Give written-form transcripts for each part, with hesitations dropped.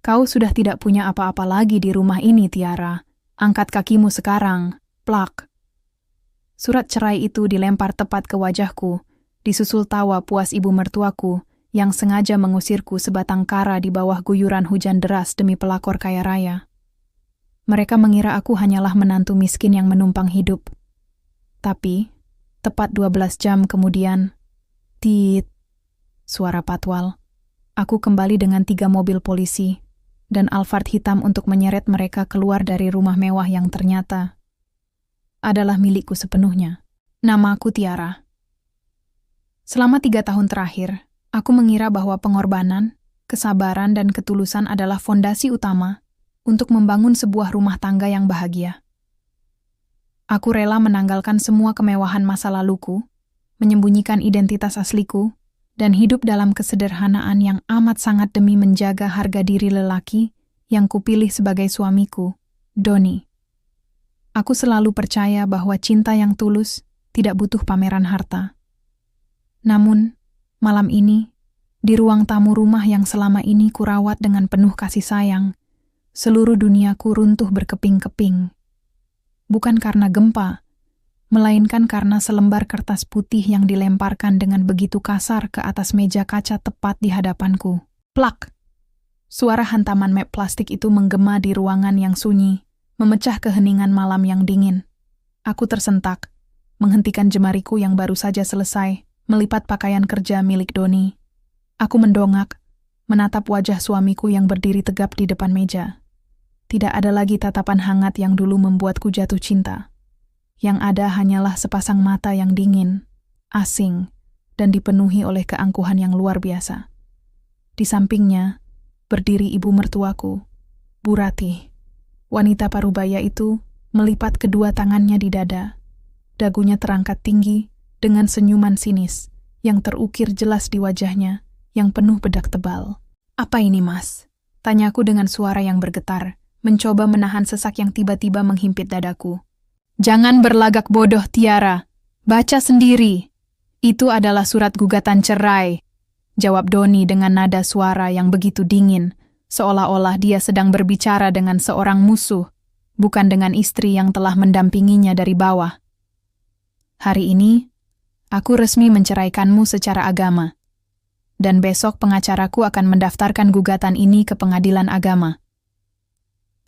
Kau sudah tidak punya apa-apa lagi di rumah ini, Tiara. Angkat kakimu sekarang. Plak. Surat cerai itu dilempar tepat ke wajahku, disusul tawa puas ibu mertuaku yang sengaja mengusirku sebatang kara di bawah guyuran hujan deras demi pelakor kaya raya. Mereka mengira aku hanyalah menantu miskin yang menumpang hidup. Tapi, tepat 12 jam kemudian, tit, suara patwal. Aku kembali dengan 3 mobil polisi dan Alphard hitam untuk menyeret mereka keluar dari rumah mewah yang ternyata adalah milikku sepenuhnya. Namaku Tiara. Selama 3 tahun terakhir, aku mengira bahwa pengorbanan, kesabaran, dan ketulusan adalah fondasi utama untuk membangun sebuah rumah tangga yang bahagia. Aku rela menanggalkan semua kemewahan masa laluku, menyembunyikan identitas asliku, dan hidup dalam kesederhanaan yang amat sangat demi menjaga harga diri lelaki yang kupilih sebagai suamiku, Doni. Aku selalu percaya bahwa cinta yang tulus tidak butuh pameran harta. Namun, malam ini, di ruang tamu rumah yang selama ini kurawat dengan penuh kasih sayang, seluruh duniaku runtuh berkeping-keping. Bukan karena gempa, melainkan karena selembar kertas putih yang dilemparkan dengan begitu kasar ke atas meja kaca tepat di hadapanku. Plak! Suara hantaman map plastik itu menggema di ruangan yang sunyi, memecah keheningan malam yang dingin. Aku tersentak, menghentikan jemariku yang baru saja selesai, melipat pakaian kerja milik Doni. Aku mendongak, menatap wajah suamiku yang berdiri tegap di depan meja. Tidak ada lagi tatapan hangat yang dulu membuatku jatuh cinta. Yang ada hanyalah sepasang mata yang dingin, asing, dan dipenuhi oleh keangkuhan yang luar biasa. Di sampingnya, berdiri ibu mertuaku, Bu Ratih. Wanita parubaya itu melipat kedua tangannya di dada. Dagunya terangkat tinggi dengan senyuman sinis yang terukir jelas di wajahnya yang penuh bedak tebal. "Apa ini, Mas?" tanyaku dengan suara yang bergetar, mencoba menahan sesak yang tiba-tiba menghimpit dadaku. "Jangan berlagak bodoh, Tiara. Baca sendiri. Itu adalah surat gugatan cerai," jawab Doni dengan nada suara yang begitu dingin, seolah-olah dia sedang berbicara dengan seorang musuh, bukan dengan istri yang telah mendampinginya dari bawah. "Hari ini, aku resmi menceraikanmu secara agama. Dan besok pengacaraku akan mendaftarkan gugatan ini ke pengadilan agama.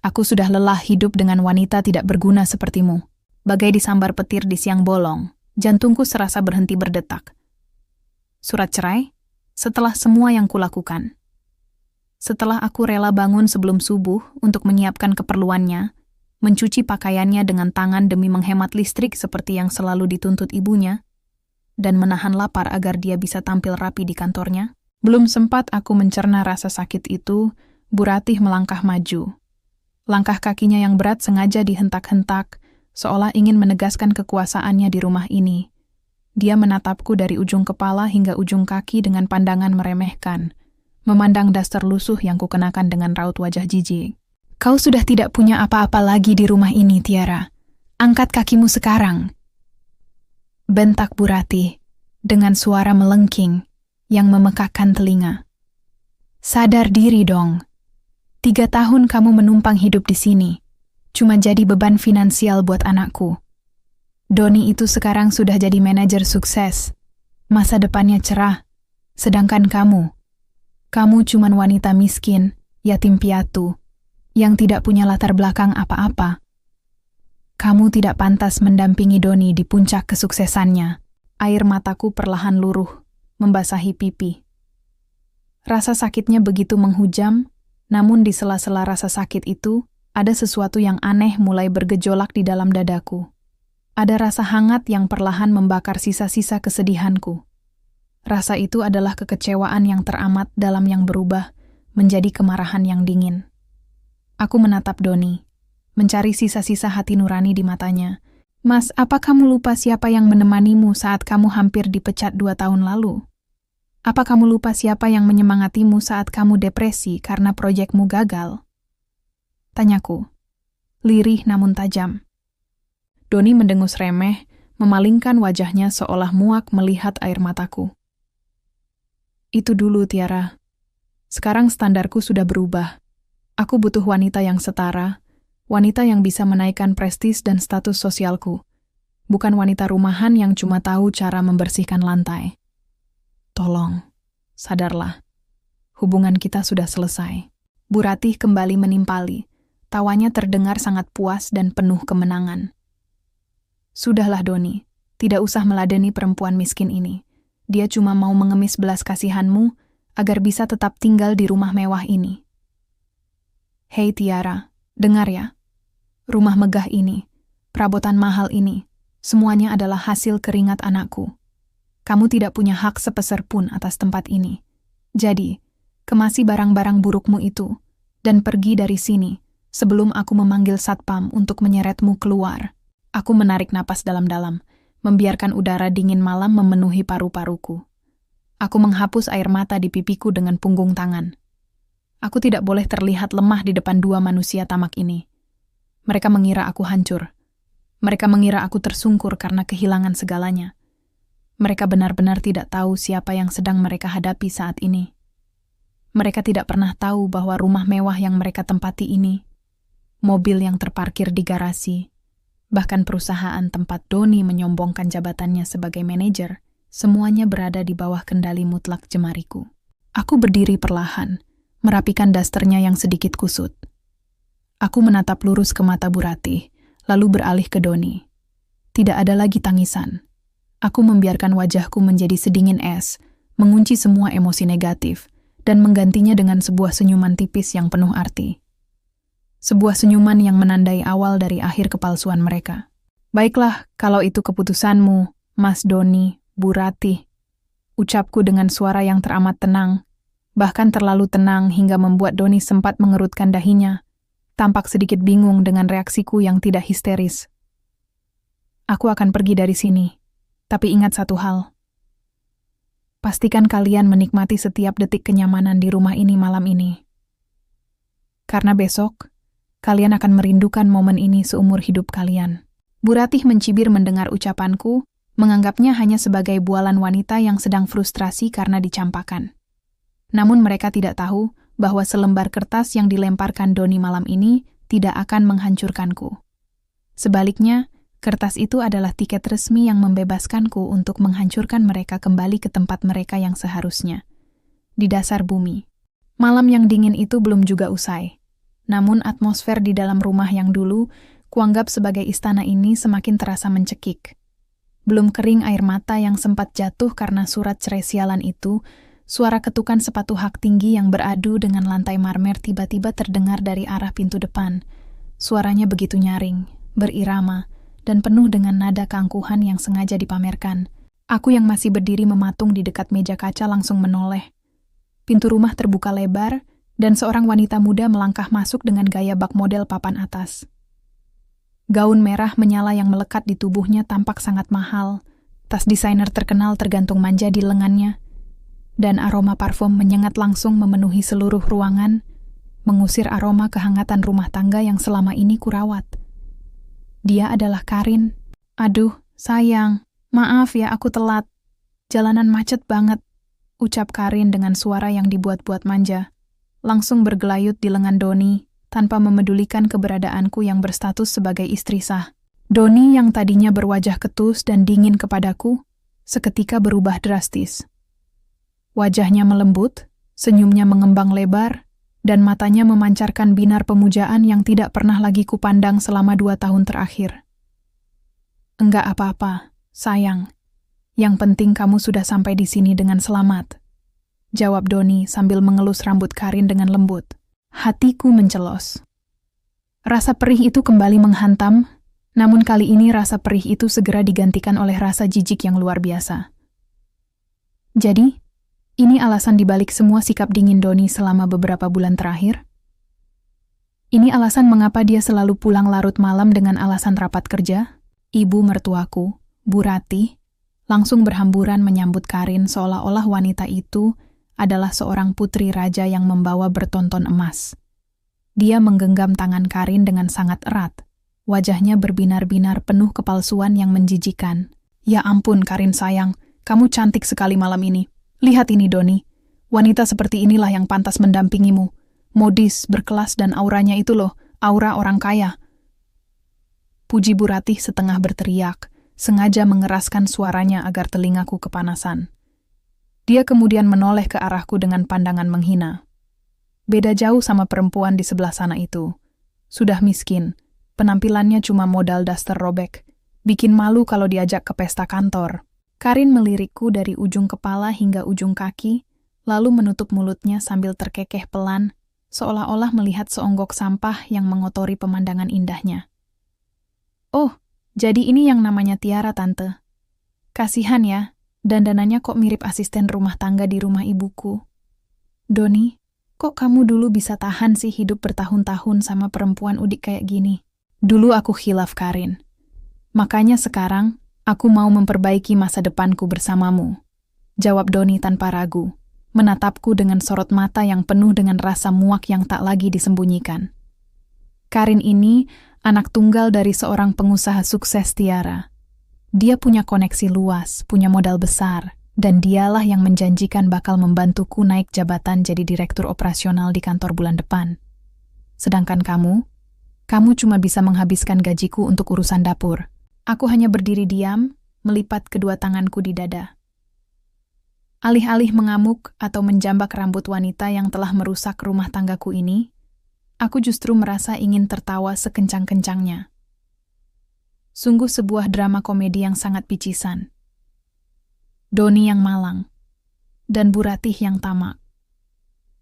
Aku sudah lelah hidup dengan wanita tidak berguna sepertimu. Bagai disambar petir di siang bolong, jantungku serasa berhenti berdetak. Surat cerai? Setelah semua yang kulakukan. Setelah aku rela bangun sebelum subuh untuk menyiapkan keperluannya, mencuci pakaiannya dengan tangan demi menghemat listrik seperti yang selalu dituntut ibunya, dan menahan lapar agar dia bisa tampil rapi di kantornya, belum sempat aku mencerna rasa sakit itu, Bu Ratih melangkah maju. Langkah kakinya yang berat sengaja dihentak-hentak, seolah ingin menegaskan kekuasaannya di rumah ini. Dia menatapku dari ujung kepala hingga ujung kaki dengan pandangan meremehkan, memandang daster lusuh yang kukenakan dengan raut wajah jijik. "Kau sudah tidak punya apa-apa lagi di rumah ini, Tiara. Angkat kakimu sekarang," bentak Bu Ratih dengan suara melengking yang memekakkan telinga. "Sadar diri dong. 3 tahun kamu menumpang hidup di sini. Cuma jadi beban finansial buat anakku. Doni itu sekarang sudah jadi manajer sukses. Masa depannya cerah. Sedangkan kamu cuman wanita miskin, yatim piatu, yang tidak punya latar belakang apa-apa. Kamu tidak pantas mendampingi Doni di puncak kesuksesannya." Air mataku perlahan luruh, membasahi pipi. Rasa sakitnya begitu menghujam, namun di sela-sela rasa sakit itu, ada sesuatu yang aneh mulai bergejolak di dalam dadaku. Ada rasa hangat yang perlahan membakar sisa-sisa kesedihanku. Rasa itu adalah kekecewaan yang teramat dalam yang berubah menjadi kemarahan yang dingin. Aku menatap Doni, mencari sisa-sisa hati nurani di matanya. "Mas, apa kamu lupa siapa yang menemanimu saat kamu hampir dipecat 2 tahun lalu? Apa kamu lupa siapa yang menyemangatimu saat kamu depresi karena proyekmu gagal?" Tanyaku, lirih namun tajam. Doni mendengus remeh, memalingkan wajahnya seolah muak melihat air mataku. "Itu dulu, Tiara. Sekarang standarku sudah berubah. Aku butuh wanita yang setara, wanita yang bisa menaikkan prestis dan status sosialku, bukan wanita rumahan yang cuma tahu cara membersihkan lantai. Tolong, sadarlah. Hubungan kita sudah selesai. Bu Ratih kembali menimpali. Tawanya terdengar sangat puas dan penuh kemenangan. Sudahlah Doni, tidak usah meladeni perempuan miskin ini. Dia cuma mau mengemis belas kasihanmu agar bisa tetap tinggal di rumah mewah ini. Hei Tiara, dengar ya. Rumah megah ini, perabotan mahal ini, semuanya adalah hasil keringat anakku. Kamu tidak punya hak sepeser pun atas tempat ini. Jadi, kemasi barang-barang burukmu itu, dan pergi dari sini sebelum aku memanggil satpam untuk menyeretmu keluar. Aku menarik napas dalam-dalam, membiarkan udara dingin malam memenuhi paru-paruku. Aku menghapus air mata di pipiku dengan punggung tangan. Aku tidak boleh terlihat lemah di depan dua manusia tamak ini. Mereka mengira aku hancur. Mereka mengira aku tersungkur karena kehilangan segalanya. Mereka benar-benar tidak tahu siapa yang sedang mereka hadapi saat ini. Mereka tidak pernah tahu bahwa rumah mewah yang mereka tempati ini, mobil yang terparkir di garasi, bahkan perusahaan tempat Doni menyombongkan jabatannya sebagai manajer, semuanya berada di bawah kendali mutlak jemariku. Aku berdiri perlahan, merapikan dasternya yang sedikit kusut. Aku menatap lurus ke mata Bu Ratih, lalu beralih ke Doni. Tidak ada lagi tangisan. Aku membiarkan wajahku menjadi sedingin es, mengunci semua emosi negatif, dan menggantinya dengan sebuah senyuman tipis yang penuh arti. Sebuah senyuman yang menandai awal dari akhir kepalsuan mereka. Baiklah, kalau itu keputusanmu, Mas Doni, Bu Ratih. Ucapku dengan suara yang teramat tenang, bahkan terlalu tenang hingga membuat Doni sempat mengerutkan dahinya, tampak sedikit bingung dengan reaksiku yang tidak histeris. Aku akan pergi dari sini, tapi ingat satu hal. Pastikan kalian menikmati setiap detik kenyamanan di rumah ini malam ini. Karena besok, kalian akan merindukan momen ini seumur hidup kalian. Bu Ratih mencibir mendengar ucapanku, menganggapnya hanya sebagai bualan wanita yang sedang frustrasi karena dicampakan. Namun mereka tidak tahu bahwa selembar kertas yang dilemparkan Doni malam ini tidak akan menghancurkanku. Sebaliknya, kertas itu adalah tiket resmi yang membebaskanku untuk menghancurkan mereka kembali ke tempat mereka yang seharusnya, di dasar bumi. Malam yang dingin itu belum juga usai. Namun atmosfer di dalam rumah yang dulu kuanggap sebagai istana ini semakin terasa mencekik. Belum kering air mata yang sempat jatuh karena surat cerai sialan itu, suara ketukan sepatu hak tinggi yang beradu dengan lantai marmer tiba-tiba terdengar dari arah pintu depan. Suaranya begitu nyaring, berirama, dan penuh dengan nada keangkuhan yang sengaja dipamerkan. Aku yang masih berdiri mematung di dekat meja kaca langsung menoleh. Pintu rumah terbuka lebar, dan seorang wanita muda melangkah masuk dengan gaya bak model papan atas. Gaun merah menyala yang melekat di tubuhnya tampak sangat mahal, tas desainer terkenal tergantung manja di lengannya, dan aroma parfum menyengat langsung memenuhi seluruh ruangan, mengusir aroma kehangatan rumah tangga yang selama ini kurawat. Dia adalah Karin. Aduh, sayang, maaf ya aku telat. Jalanan macet banget, ucap Karin dengan suara yang dibuat-buat manja. Langsung bergelayut di lengan Doni, tanpa memedulikan keberadaanku yang berstatus sebagai istri sah. Doni yang tadinya berwajah ketus dan dingin kepadaku, seketika berubah drastis. Wajahnya melembut, senyumnya mengembang lebar, dan matanya memancarkan binar pemujaan yang tidak pernah lagi kupandang selama 2 tahun terakhir. Enggak apa-apa, sayang. Yang penting kamu sudah sampai di sini dengan selamat, jawab Doni sambil mengelus rambut Karin dengan lembut. Hatiku mencelos. Rasa perih itu kembali menghantam, namun kali ini rasa perih itu segera digantikan oleh rasa jijik yang luar biasa. Jadi, ini alasan dibalik semua sikap dingin Doni selama beberapa bulan terakhir? Ini alasan mengapa dia selalu pulang larut malam dengan alasan rapat kerja? Ibu mertuaku, Bu Ratih, langsung berhamburan menyambut Karin seolah-olah wanita itu adalah seorang putri raja yang membawa bertonton emas. Dia menggenggam tangan Karin dengan sangat erat. Wajahnya berbinar-binar penuh kepalsuan yang menjijikan. Ya ampun Karin sayang, kamu cantik sekali malam ini. Lihat ini Doni, wanita seperti inilah yang pantas mendampingimu, Modis, berkelas dan auranya itu loh, aura orang kaya. Puji Bu Ratih setengah berteriak, sengaja mengeraskan suaranya agar telingaku kepanasan. Dia kemudian menoleh ke arahku dengan pandangan menghina. Beda jauh sama perempuan di sebelah sana itu. Sudah miskin, penampilannya cuma modal daster robek. Bikin malu kalau diajak ke pesta kantor. Karin melirikku dari ujung kepala hingga ujung kaki, lalu menutup mulutnya sambil terkekeh pelan, seolah-olah melihat seonggok sampah yang mengotori pemandangan indahnya. Oh, jadi ini yang namanya Tiara, Tante. Kasihan ya, dandanannya kok mirip asisten rumah tangga di rumah ibuku. Doni, kok kamu dulu bisa tahan sih hidup bertahun-tahun sama perempuan udik kayak gini? Dulu aku khilaf, Karin. Makanya sekarang, aku mau memperbaiki masa depanku bersamamu. Jawab Doni tanpa ragu, menatapku dengan sorot mata yang penuh dengan rasa muak yang tak lagi disembunyikan. Karin ini anak tunggal dari seorang pengusaha sukses, Tiara. Dia punya koneksi luas, punya modal besar, dan dialah yang menjanjikan bakal membantuku naik jabatan jadi direktur operasional di kantor bulan depan. Sedangkan kamu cuma bisa menghabiskan gajiku untuk urusan dapur. Aku hanya berdiri diam, melipat kedua tanganku di dada. Alih-alih mengamuk atau menjambak rambut wanita yang telah merusak rumah tanggaku ini, aku justru merasa ingin tertawa sekencang-kencangnya. Sungguh sebuah drama komedi yang sangat picisan. Doni yang malang, dan Bu Ratih yang tamak.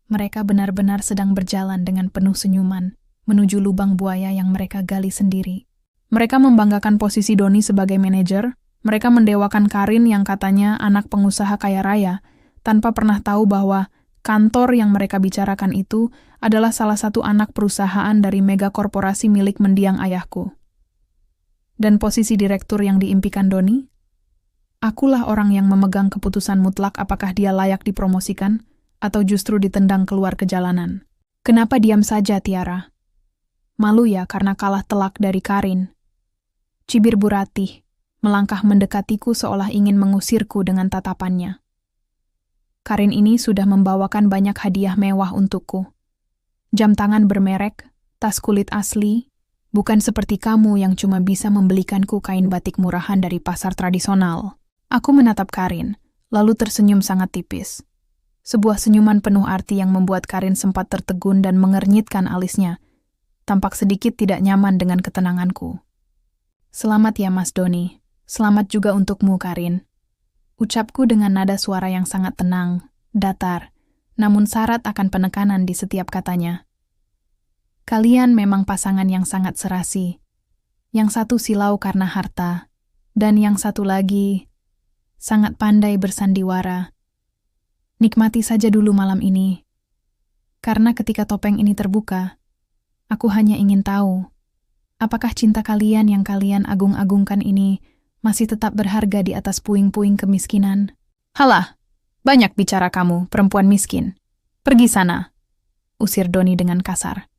Mereka benar-benar sedang berjalan dengan penuh senyuman menuju lubang buaya yang mereka gali sendiri. Mereka membanggakan posisi Doni sebagai manajer, mereka mendewakan Karin yang katanya anak pengusaha kaya raya, tanpa pernah tahu bahwa kantor yang mereka bicarakan itu adalah salah satu anak perusahaan dari mega korporasi milik mendiang ayahku. Dan posisi direktur yang diimpikan Doni? Akulah orang yang memegang keputusan mutlak apakah dia layak dipromosikan atau justru ditendang keluar ke jalanan. Kenapa diam saja, Tiara? Malu ya karena kalah telak dari Karin. Cibir Bu Ratih, melangkah mendekatiku seolah ingin mengusirku dengan tatapannya. Karin ini sudah membawakan banyak hadiah mewah untukku. Jam tangan bermerek, tas kulit asli, bukan seperti kamu yang cuma bisa membelikanku kain batik murahan dari pasar tradisional. Aku menatap Karin, lalu tersenyum sangat tipis. Sebuah senyuman penuh arti yang membuat Karin sempat tertegun dan mengernyitkan alisnya, tampak sedikit tidak nyaman dengan ketenanganku. Selamat ya Mas Doni, selamat juga untukmu Karin. Ucapku dengan nada suara yang sangat tenang, datar, namun syarat akan penekanan di setiap katanya. Kalian memang pasangan yang sangat serasi. Yang satu silau karena harta, dan yang satu lagi sangat pandai bersandiwara. Nikmati saja dulu malam ini. Karena ketika topeng ini terbuka, aku hanya ingin tahu, apakah cinta kalian yang kalian agung-agungkan ini masih tetap berharga di atas puing-puing kemiskinan? Halah, banyak bicara kamu, perempuan miskin. Pergi sana, usir Doni dengan kasar.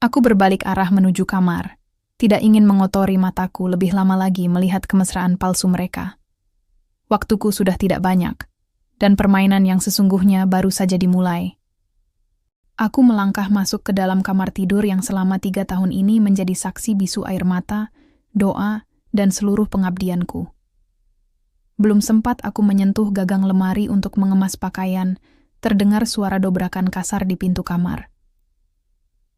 Aku berbalik arah menuju kamar, tidak ingin mengotori mataku lebih lama lagi melihat kemesraan palsu mereka. Waktuku sudah tidak banyak, dan permainan yang sesungguhnya baru saja dimulai. Aku melangkah masuk ke dalam kamar tidur yang selama 3 tahun ini menjadi saksi bisu air mata, doa, dan seluruh pengabdianku. Belum sempat aku menyentuh gagang lemari untuk mengemas pakaian, terdengar suara dobrakan kasar di pintu kamar.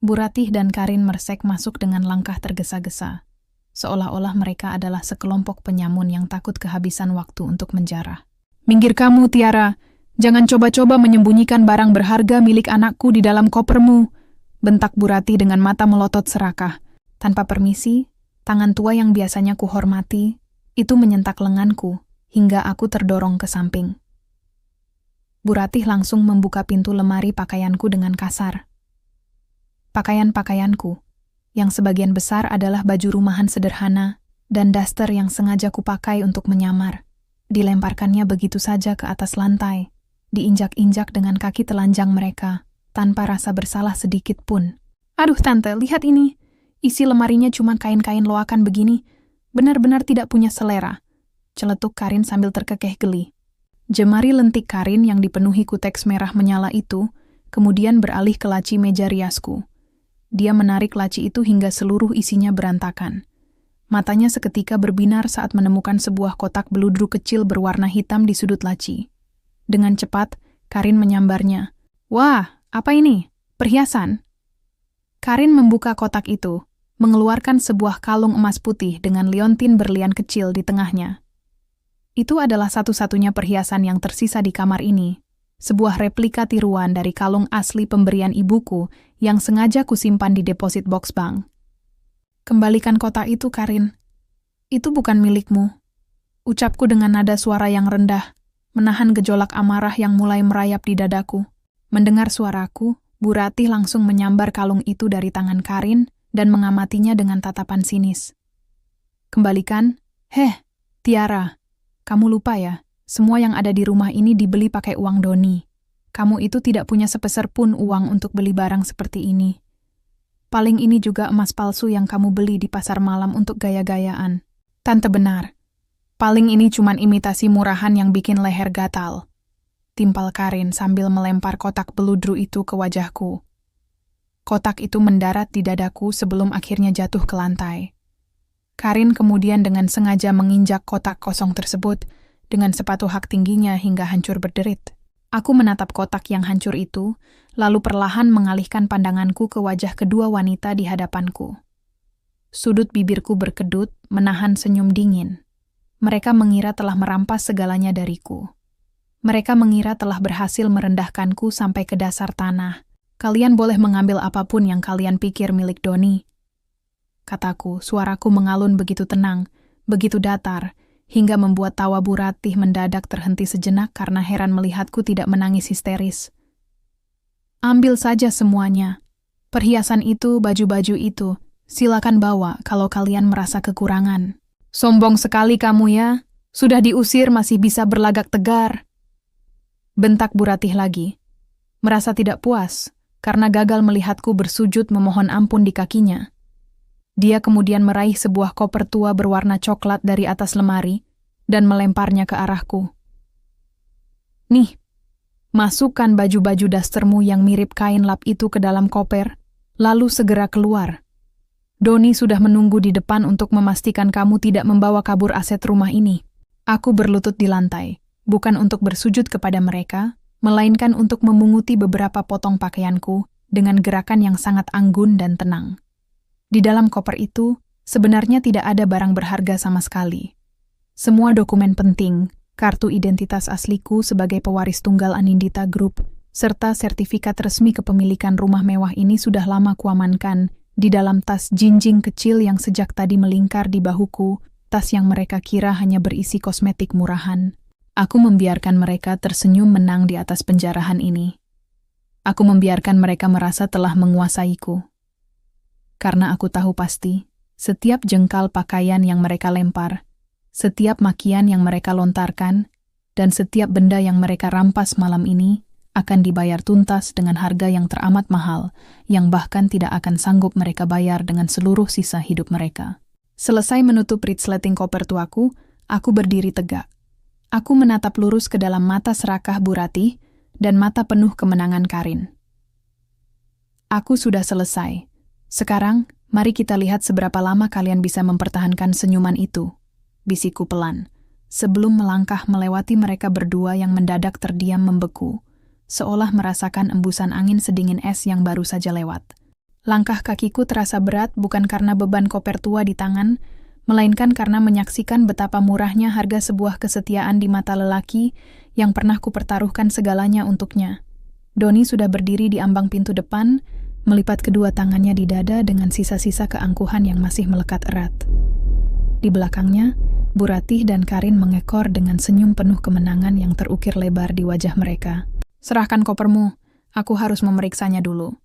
Bu Ratih dan Karin mersek masuk dengan langkah tergesa-gesa, seolah-olah mereka adalah sekelompok penyamun yang takut kehabisan waktu untuk menjarah. Minggir kamu, Tiara! Jangan coba-coba menyembunyikan barang berharga milik anakku di dalam kopermu, bentak Bu Ratih dengan mata melotot serakah. Tanpa permisi, tangan tua yang biasanya kuhormati, itu menyentak lenganku, hingga aku terdorong ke samping. Bu Ratih langsung membuka pintu lemari pakaianku dengan kasar. Pakaian-pakaianku, yang sebagian besar adalah baju rumahan sederhana, dan daster yang sengaja kupakai untuk menyamar, dilemparkannya begitu saja ke atas lantai, diinjak-injak dengan kaki telanjang mereka, tanpa rasa bersalah sedikit pun. Aduh Tante, lihat ini. Isi lemarinya cuma kain-kain loakan begini. Benar-benar tidak punya selera. Celetuk Karin sambil terkekeh geli. Jemari lentik Karin yang dipenuhi kuteks merah menyala itu kemudian beralih ke laci meja riasku. Dia menarik laci itu hingga seluruh isinya berantakan. Matanya seketika berbinar saat menemukan sebuah kotak beludru kecil berwarna hitam di sudut laci. Dengan cepat, Karin menyambarnya. "Wah, apa ini? Perhiasan?" Karin membuka kotak itu, mengeluarkan sebuah kalung emas putih dengan liontin berlian kecil di tengahnya. Itu adalah satu-satunya perhiasan yang tersisa di kamar ini. Sebuah replika tiruan dari kalung asli pemberian ibuku yang sengaja kusimpan di deposit box bank. "Kembalikan kotak itu, Karin. Itu bukan milikmu," ucapku dengan nada suara yang rendah, menahan gejolak amarah yang mulai merayap di dadaku. Mendengar suaraku, Bu Ratih langsung menyambar kalung itu dari tangan Karin dan mengamatinya dengan tatapan sinis. "Kembalikan? Heh, Tiara, kamu lupa ya, semua yang ada di rumah ini dibeli pakai uang Doni. Kamu itu tidak punya sepeser pun uang untuk beli barang seperti ini. Paling ini juga emas palsu yang kamu beli di pasar malam untuk gaya-gayaan." "Tante benar. Paling ini cuman imitasi murahan yang bikin leher gatal," timpal Karin sambil melempar kotak beludru itu ke wajahku. Kotak itu mendarat di dadaku sebelum akhirnya jatuh ke lantai. Karin kemudian dengan sengaja menginjak kotak kosong tersebut dengan sepatu hak tingginya hingga hancur berderit. Aku menatap kotak yang hancur itu, lalu perlahan mengalihkan pandanganku ke wajah kedua wanita di hadapanku. Sudut bibirku berkedut, menahan senyum dingin. Mereka mengira telah merampas segalanya dariku. Mereka mengira telah berhasil merendahkanku sampai ke dasar tanah. "Kalian boleh mengambil apapun yang kalian pikir milik Doni," kataku, suaraku mengalun begitu tenang, begitu datar, hingga membuat tawa Bu Ratih mendadak terhenti sejenak karena heran melihatku tidak menangis histeris. "Ambil saja semuanya. Perhiasan itu, baju-baju itu, silakan bawa kalau kalian merasa kekurangan." "Sombong sekali kamu ya, sudah diusir masih bisa berlagak tegar," bentak Bu Ratih lagi. Merasa tidak puas karena gagal melihatku bersujud memohon ampun di kakinya. Dia kemudian meraih sebuah koper tua berwarna coklat dari atas lemari dan melemparnya ke arahku. "Nih, masukkan baju-baju dastermu yang mirip kain lap itu ke dalam koper, lalu segera keluar. Doni sudah menunggu di depan untuk memastikan kamu tidak membawa kabur aset rumah ini." Aku berlutut di lantai, bukan untuk bersujud kepada mereka, melainkan untuk memunguti beberapa potong pakaianku dengan gerakan yang sangat anggun dan tenang. Di dalam koper itu, sebenarnya tidak ada barang berharga sama sekali. Semua dokumen penting, kartu identitas asliku sebagai pewaris tunggal Anindita Group, serta sertifikat resmi kepemilikan rumah mewah ini sudah lama kuamankan di dalam tas jinjing kecil yang sejak tadi melingkar di bahuku, tas yang mereka kira hanya berisi kosmetik murahan. Aku membiarkan mereka tersenyum menang di atas penjarahan ini. Aku membiarkan mereka merasa telah menguasaiku. Karena aku tahu pasti, setiap jengkal pakaian yang mereka lempar, setiap makian yang mereka lontarkan, dan setiap benda yang mereka rampas malam ini akan dibayar tuntas dengan harga yang teramat mahal, yang bahkan tidak akan sanggup mereka bayar dengan seluruh sisa hidup mereka. Selesai menutup resleting koper tuaku, aku berdiri tegak. Aku menatap lurus ke dalam mata serakah Bu Ratih dan mata penuh kemenangan Karin. "Aku sudah selesai. Sekarang, mari kita lihat seberapa lama kalian bisa mempertahankan senyuman itu," bisikku pelan, sebelum melangkah melewati mereka berdua yang mendadak terdiam membeku, seolah merasakan embusan angin sedingin es yang baru saja lewat. Langkah kakiku terasa berat bukan karena beban koper tua di tangan, melainkan karena menyaksikan betapa murahnya harga sebuah kesetiaan di mata lelaki yang pernah kupertaruhkan segalanya untuknya. Doni sudah berdiri di ambang pintu depan, melipat kedua tangannya di dada dengan sisa-sisa keangkuhan yang masih melekat erat. Di belakangnya, Bu Ratih dan Karin mengekor dengan senyum penuh kemenangan yang terukir lebar di wajah mereka. "Serahkan kopermu, aku harus memeriksanya dulu,"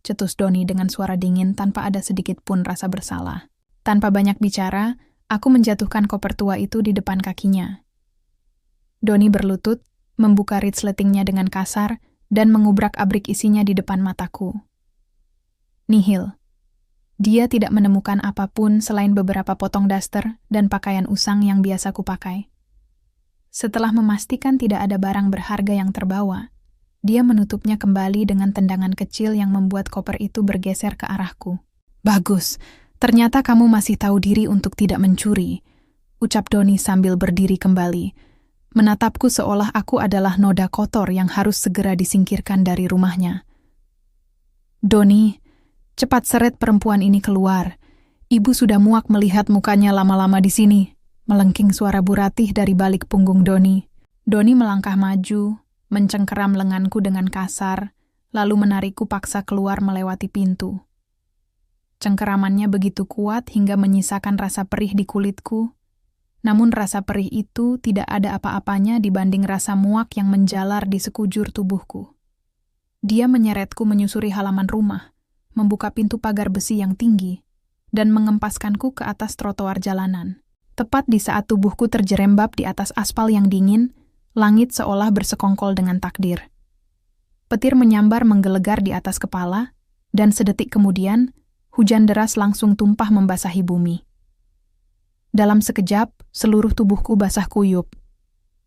cetus Doni dengan suara dingin tanpa ada sedikit pun rasa bersalah. Tanpa banyak bicara, aku menjatuhkan koper tua itu di depan kakinya. Doni berlutut, membuka resletingnya dengan kasar, dan mengubrak-abrik isinya di depan mataku. Nihil. Dia tidak menemukan apapun selain beberapa potong daster dan pakaian usang yang biasa kupakai. Setelah memastikan tidak ada barang berharga yang terbawa, Dia menutupnya kembali dengan tendangan kecil yang membuat koper itu bergeser ke arahku. Bagus, ternyata kamu masih tahu diri untuk tidak mencuri, ucap Doni sambil berdiri kembali. Menatapku seolah aku adalah noda kotor yang harus segera disingkirkan dari rumahnya. Doni, cepat seret perempuan ini keluar. Ibu sudah muak melihat mukanya lama-lama di sini, melengking suara Bu Ratih dari balik punggung Doni. Doni melangkah maju, mencengkeram lenganku dengan kasar, lalu menarikku paksa keluar melewati pintu. Cengkeramannya begitu kuat hingga menyisakan rasa perih di kulitku, namun rasa perih itu tidak ada apa-apanya dibanding rasa muak yang menjalar di sekujur tubuhku. Dia menyeretku menyusuri halaman rumah, membuka pintu pagar besi yang tinggi, dan mengempaskanku ke atas trotoar jalanan. Tepat di saat tubuhku terjerembab di atas aspal yang dingin, langit seolah bersekongkol dengan takdir. Petir menyambar menggelegar di atas kepala, dan sedetik kemudian, hujan deras langsung tumpah membasahi bumi. Dalam sekejap, seluruh tubuhku basah kuyup.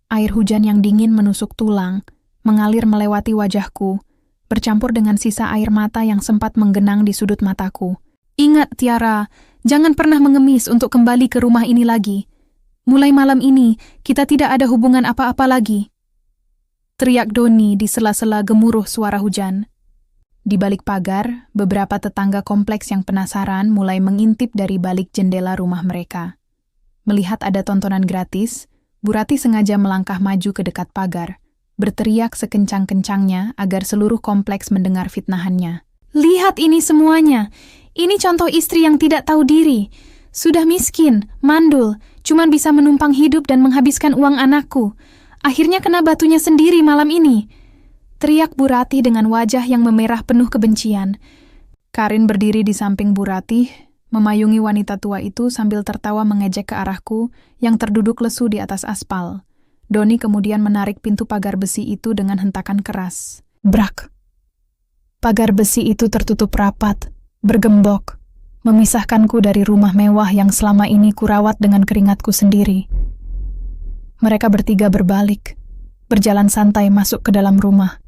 Air hujan yang dingin menusuk tulang, mengalir melewati wajahku, bercampur dengan sisa air mata yang sempat menggenang di sudut mataku. Ingat, Tiara, jangan pernah mengemis untuk kembali ke rumah ini lagi. Mulai malam ini, kita tidak ada hubungan apa-apa lagi. Teriak Doni di sela-sela gemuruh suara hujan. Di balik pagar, beberapa tetangga kompleks yang penasaran mulai mengintip dari balik jendela rumah mereka. Melihat ada tontonan gratis, Bu Ratih sengaja melangkah maju ke dekat pagar, berteriak sekencang-kencangnya agar seluruh kompleks mendengar fitnahannya. Lihat ini semuanya. Ini contoh istri yang tidak tahu diri. Sudah miskin, mandul, cuman bisa menumpang hidup dan menghabiskan uang anakku. Akhirnya kena batunya sendiri malam ini. Teriak Bu Ratih dengan wajah yang memerah penuh kebencian. Karin berdiri di samping Bu Ratih, memayungi wanita tua itu sambil tertawa mengejek ke arahku yang terduduk lesu di atas aspal. Doni kemudian menarik pintu pagar besi itu dengan hentakan keras. Brak! Pagar besi itu tertutup rapat, bergembok, memisahkanku dari rumah mewah yang selama ini kurawat dengan keringatku sendiri. Mereka bertiga berbalik, berjalan santai masuk ke dalam rumah,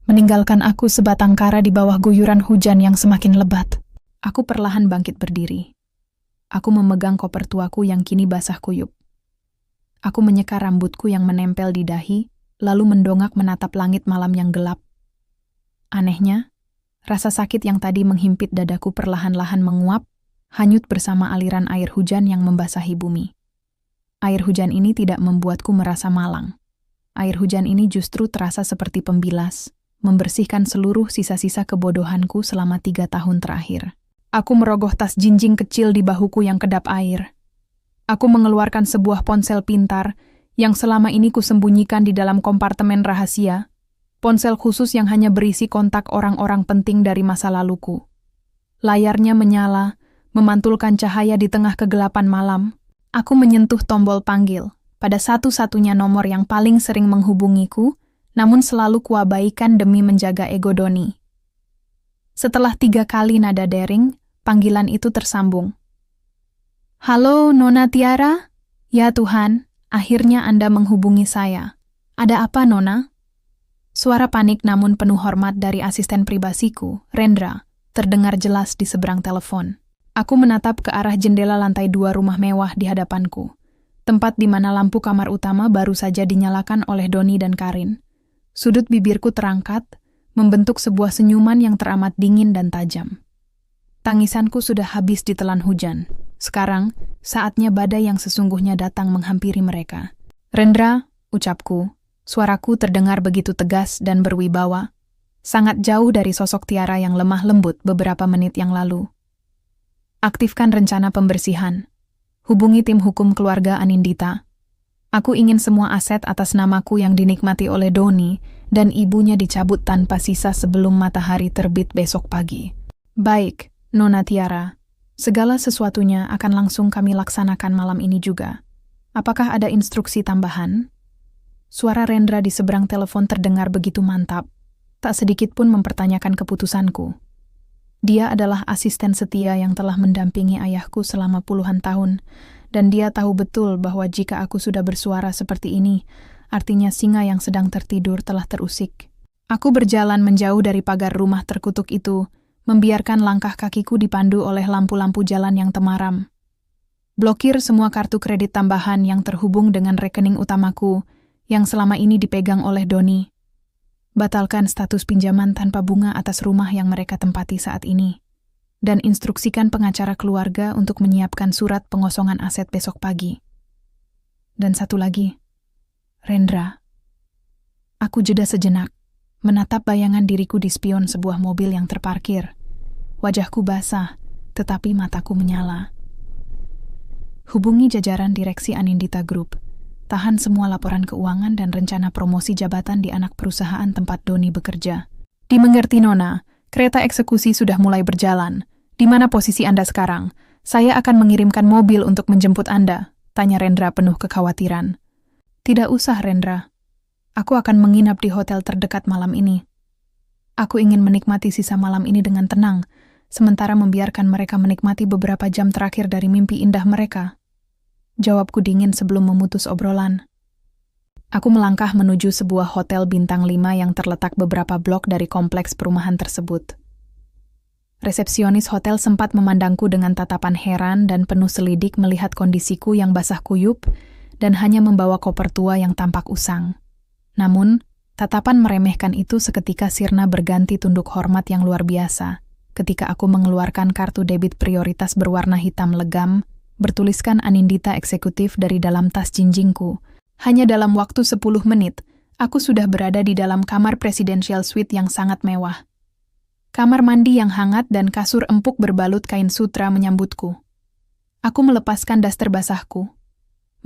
meninggalkan aku sebatang kara di bawah guyuran hujan yang semakin lebat. Aku perlahan bangkit berdiri. Aku memegang koper tuaku yang kini basah kuyup. Aku menyeka rambutku yang menempel di dahi, lalu mendongak menatap langit malam yang gelap. Anehnya, rasa sakit yang tadi menghimpit dadaku perlahan-lahan menguap, hanyut bersama aliran air hujan yang membasahi bumi. Air hujan ini tidak membuatku merasa malang. Air hujan ini justru terasa seperti pembilas, membersihkan seluruh sisa-sisa kebodohanku selama 3 tahun terakhir. Aku merogoh tas jinjing kecil di bahuku yang kedap air. Aku mengeluarkan sebuah ponsel pintar yang selama ini kusembunyikan di dalam kompartemen rahasia, ponsel khusus yang hanya berisi kontak orang-orang penting dari masa laluku. Layarnya menyala, memantulkan cahaya di tengah kegelapan malam. Aku menyentuh tombol panggil pada satu-satunya nomor yang paling sering menghubungiku, namun selalu kuabaikan demi menjaga ego Doni. Setelah 3 kali nada dering, panggilan itu tersambung. Halo, Nona Tiara? Ya Tuhan, akhirnya Anda menghubungi saya. Ada apa, Nona? Suara panik namun penuh hormat dari asisten pribasiku, Rendra, terdengar jelas di seberang telepon. Aku menatap ke arah jendela lantai 2 rumah mewah di hadapanku, tempat di mana lampu kamar utama baru saja dinyalakan oleh Doni dan Karin. Sudut bibirku terangkat, membentuk sebuah senyuman yang teramat dingin dan tajam. Tangisanku sudah habis ditelan hujan. Sekarang, saatnya badai yang sesungguhnya datang menghampiri mereka. Rendra, ucapku, suaraku terdengar begitu tegas dan berwibawa, sangat jauh dari sosok Tiara yang lemah lembut beberapa menit yang lalu. Aktifkan rencana pembersihan. Hubungi tim hukum keluarga Anindita. Aku ingin semua aset atas namaku yang dinikmati oleh Doni dan ibunya dicabut tanpa sisa sebelum matahari terbit besok pagi. Baik, Nona Tiara. Segala sesuatunya akan langsung kami laksanakan malam ini juga. Apakah ada instruksi tambahan? Suara Rendra di seberang telepon terdengar begitu mantap, tak sedikit pun mempertanyakan keputusanku. Dia adalah asisten setia yang telah mendampingi ayahku selama puluhan tahun, dan dia tahu betul bahwa jika aku sudah bersuara seperti ini, artinya singa yang sedang tertidur telah terusik. Aku berjalan menjauh dari pagar rumah terkutuk itu, membiarkan langkah kakiku dipandu oleh lampu-lampu jalan yang temaram. Blokir semua kartu kredit tambahan yang terhubung dengan rekening utamaku, yang selama ini dipegang oleh Doni. Batalkan status pinjaman tanpa bunga atas rumah yang mereka tempati saat ini. Dan instruksikan pengacara keluarga untuk menyiapkan surat pengosongan aset besok pagi. Dan satu lagi, Rendra. Aku jeda sejenak, menatap bayangan diriku di spion sebuah mobil yang terparkir. Wajahku basah, tetapi mataku menyala. Hubungi jajaran direksi Anindita Group. Tahan semua laporan keuangan dan rencana promosi jabatan di anak perusahaan tempat Doni bekerja. Dimengerti, Nona. Kereta eksekusi sudah mulai berjalan. Di mana posisi Anda sekarang? Saya akan mengirimkan mobil untuk menjemput Anda, tanya Rendra penuh kekhawatiran. Tidak usah, Rendra. Aku akan menginap di hotel terdekat malam ini. Aku ingin menikmati sisa malam ini dengan tenang, sementara membiarkan mereka menikmati beberapa jam terakhir dari mimpi indah mereka. Jawabku dingin sebelum memutus obrolan. Aku melangkah menuju sebuah hotel bintang 5 yang terletak beberapa blok dari kompleks perumahan tersebut. Resepsionis hotel sempat memandangku dengan tatapan heran dan penuh selidik melihat kondisiku yang basah kuyup dan hanya membawa koper tua yang tampak usang. Namun, tatapan meremehkan itu seketika sirna berganti tunduk hormat yang luar biasa ketika aku mengeluarkan kartu debit prioritas berwarna hitam legam bertuliskan Anindita Eksekutif dari dalam tas jinjingku. Hanya dalam waktu 10 menit, aku sudah berada di dalam kamar presidential suite yang sangat mewah. Kamar mandi yang hangat dan kasur empuk berbalut kain sutra menyambutku. Aku melepaskan daster basahku,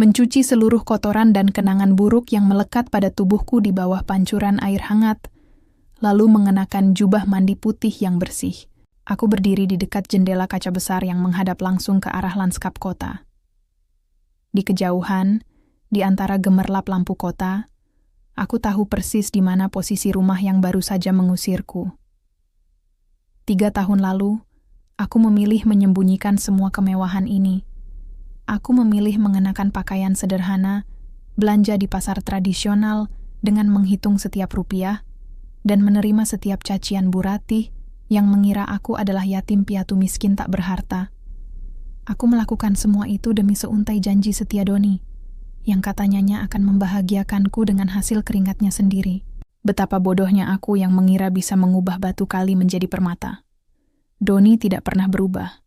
mencuci seluruh kotoran dan kenangan buruk yang melekat pada tubuhku di bawah pancuran air hangat, lalu mengenakan jubah mandi putih yang bersih. Aku berdiri di dekat jendela kaca besar yang menghadap langsung ke arah lanskap kota. Di kejauhan, di antara gemerlap lampu kota, aku tahu persis di mana posisi rumah yang baru saja mengusirku. 3 tahun lalu, aku memilih menyembunyikan semua kemewahan ini. Aku memilih mengenakan pakaian sederhana, belanja di pasar tradisional dengan menghitung setiap rupiah, dan menerima setiap cacian Bu Ratih yang mengira aku adalah yatim piatu miskin tak berharta. Aku melakukan semua itu demi seuntai janji setia Doni, yang katanya akan membahagiakanku dengan hasil keringatnya sendiri. Betapa bodohnya aku yang mengira bisa mengubah batu kali menjadi permata. Doni tidak pernah berubah.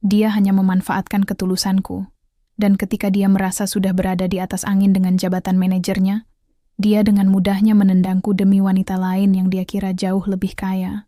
Dia hanya memanfaatkan ketulusanku, dan ketika dia merasa sudah berada di atas angin dengan jabatan manajernya, dia dengan mudahnya menendangku demi wanita lain yang dia kira jauh lebih kaya.